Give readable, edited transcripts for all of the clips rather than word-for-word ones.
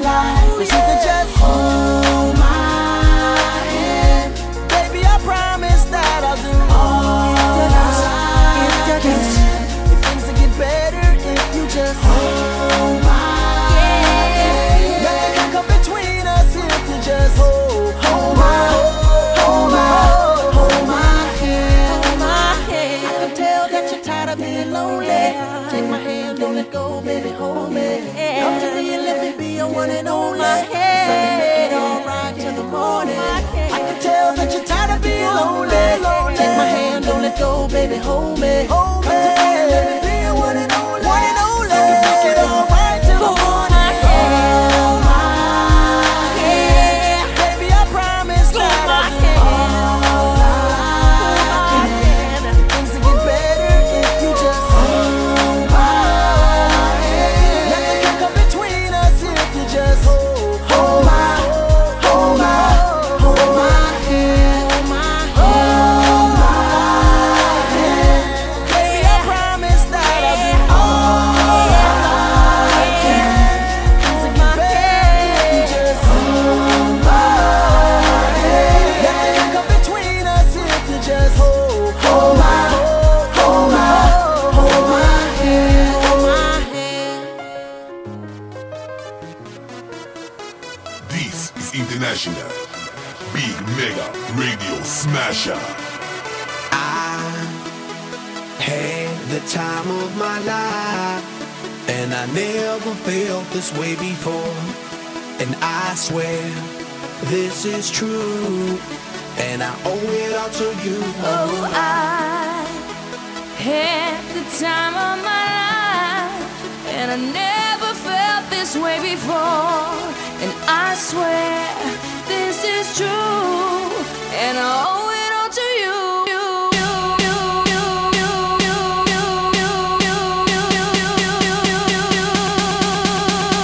life. But you can just hold my hand. Baby, I promise that I'll do all I can. If things will get better if you just hold my hand. Nothing can come between us if you just hold my hand. I can tell that you're tired of being lonely. Take my hand, don't let go, baby, hold me. Come to me and let me be your one and only. So we make it alright till the morning. I can tell that you're tired of being lonely. Take my hand, don't let go, baby, hold me. Come to me and let me be your one and only. So we make it alright till the morning. Hold my hand. Baby, I promise that I'll do all I can. Things will get better if you just hold my hand. Nothing can come between us if you just hold my hand. Hold my hand. Baby, I promise that I'll do all I can. Things will get better if you just hold my hand. Nothing can come between us if you just hold my hand. Hold my hand. This is International Big Mega Radio Smasher. Had the time of my life, and I never felt this way before. And I swear this is true, and I owe it all to you. Oh, I had the time of my life, and I never felt this way before. And I swear this is true, and I owe it all to you.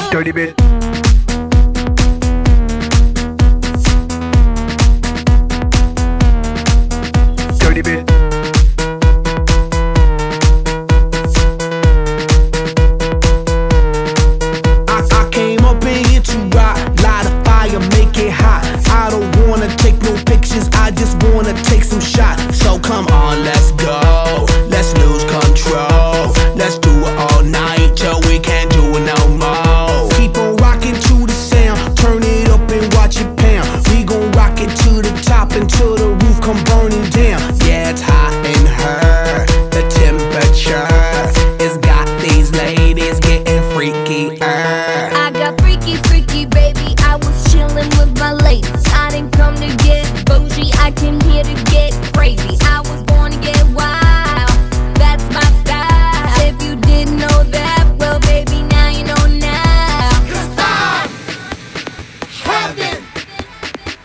Dirty bit. Dirty bit. I came up in here to rock, light a fire, make it hot. I don't wanna take no pictures, I just wanna take some shots. So come on, let's go, let's lose control. Let's do it all night till we can't do it no more. Keep on rocking to the sound, turn it up and watch it pound. We gon' rock it to the top until the roof come burning down. Yeah, it's hot in her, the temperature has got these ladies getting freaky. I got freaky, freaky, baby. I was chillin' with my ladies. I didn't come to get bougie, I came here to get crazy. I was born to get wild, that's my style. If you didn't know that, well, baby, now you know now. 'Cause I'm having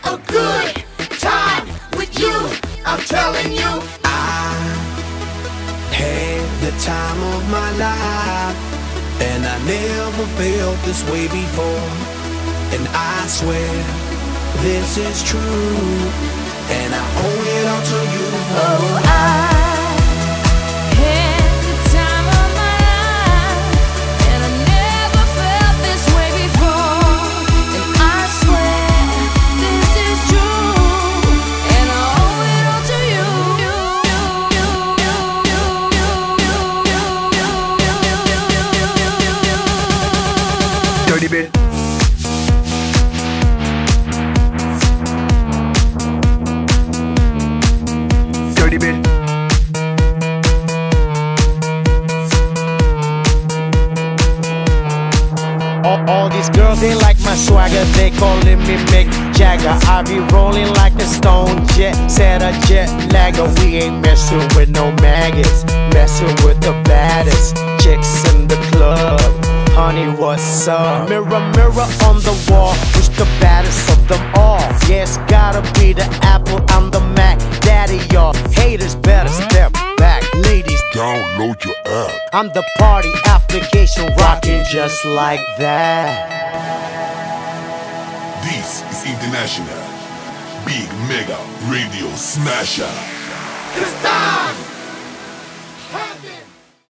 a good time with you. I'm telling you. I had the time of my life, and I never felt this way before. And I swear this is true, and I owe it all to you. Oh, I had the time of my life, and I never felt this way before. And I swear this is true, and I owe it all to you. Dirty bit. Dirty bit. All these girls, they like my swagger, they calling me Mick Jagger. I be rolling like a stone jet, set a jet lagger. We ain't messing with no maggots, messing with the baddest chicks in the club. Honey, what's up? Mirror, mirror on the wall, who's the baddest of them all? Yeah, it's gotta be the Apple, I'm the Mac. Daddy, y'all haters better step back. Ladies, Download your app. I'm the party application rocking just like that. This is International Big Mega Radio Smasher. 'Cause I'm